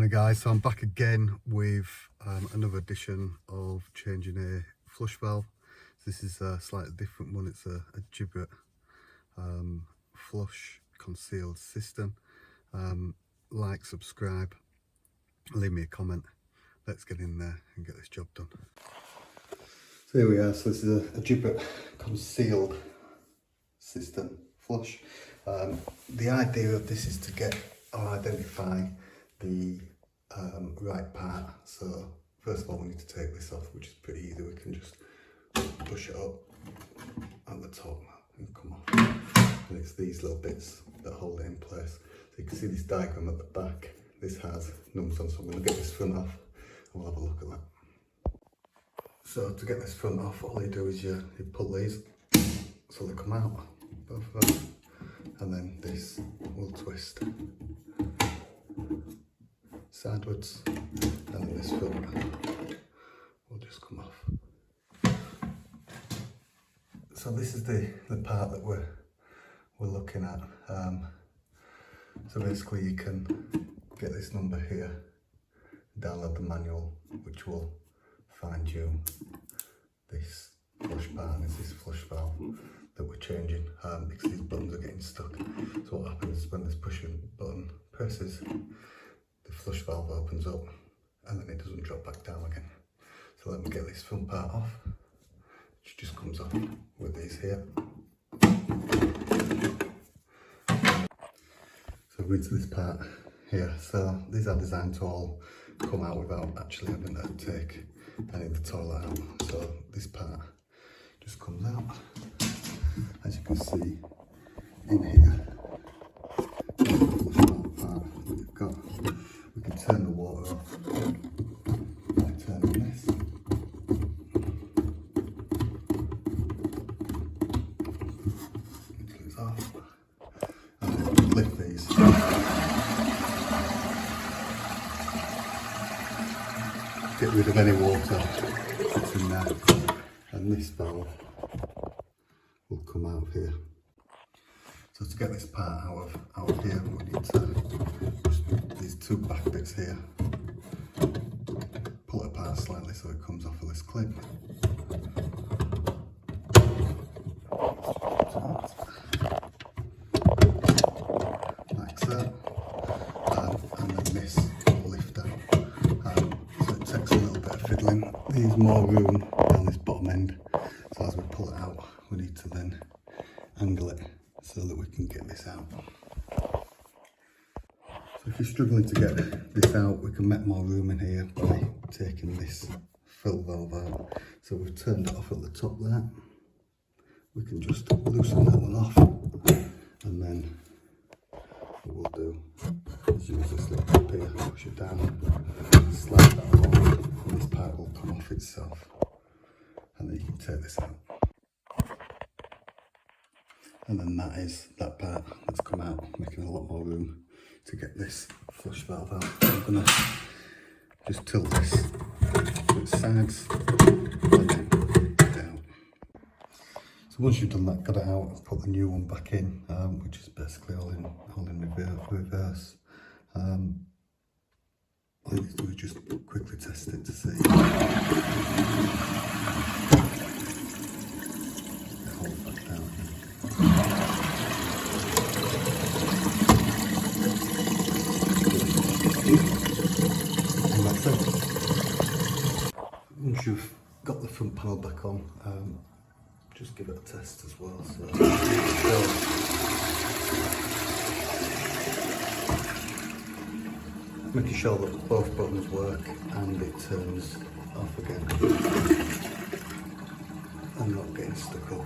Morning guys, so I'm back again with another edition of changing a flush valve. This is a slightly different one. It's a Geberit flush concealed cistern. Like, subscribe, leave me a comment. Let's get in there and get this job done. So here we are. So this is a Geberit concealed cistern flush. The idea of this is to get or identify the right part. So first of all we need to take this off, which is pretty easy. We can just push it up at the top and come off, and it's these little bits that hold it in place. So you can see this diagram at the back. This has numbers on, so I'm going to get this front off and we'll have a look at that. So to get this front off, all you do is you pull these so they come out, both of them, and then this will twist sideways, and then this front will just come off. So this is the part that we're looking at. So basically you can get this number here, download the manual, which will find you this flush part, and it's this flush valve that we're changing, because these buttons are getting stuck. So what happens is when this pushing button presses, the flush valve opens up and then it doesn't drop back down again. So let me get this front part off, which just comes off with these here. So we're into this part here. So these are designed to all come out without actually having to take any of the toilet out. So this part just comes out, as you can see in here. We've got, we can turn the water off by turning this. Until it's off. And then we lift these. Get rid of any water that's in there. And this valve will come out of here. So to get this part out of here, we need to just these two back bits here, pull it apart slightly so it comes off of this clip. Like so. And then this will lift out. So it takes a little bit of fiddling. There's more room down this bottom end. So as we pull it out, we need to then angle it so that we can get this out. So if you're struggling to get this out, we can make more room in here by taking this fill valve out. So we've turned it off at the top there. We can just loosen that one off, and then what we'll do is use this little clip here, push it down, slide that along, and this part will come off itself, and then you can take this out. And then that is that part that's come out, making a lot more room to get this flush valve out. I'm going to just tilt this to its sides and then get it out. So once you've done that, got it out, I've put the new one back in, which is basically all in reverse. All you need to do is just quickly test it to see. Hold it back down. And that's it. Once you've got the front panel back on, just give it a test as well. So making sure that both buttons work and it turns off again and not getting stuck up.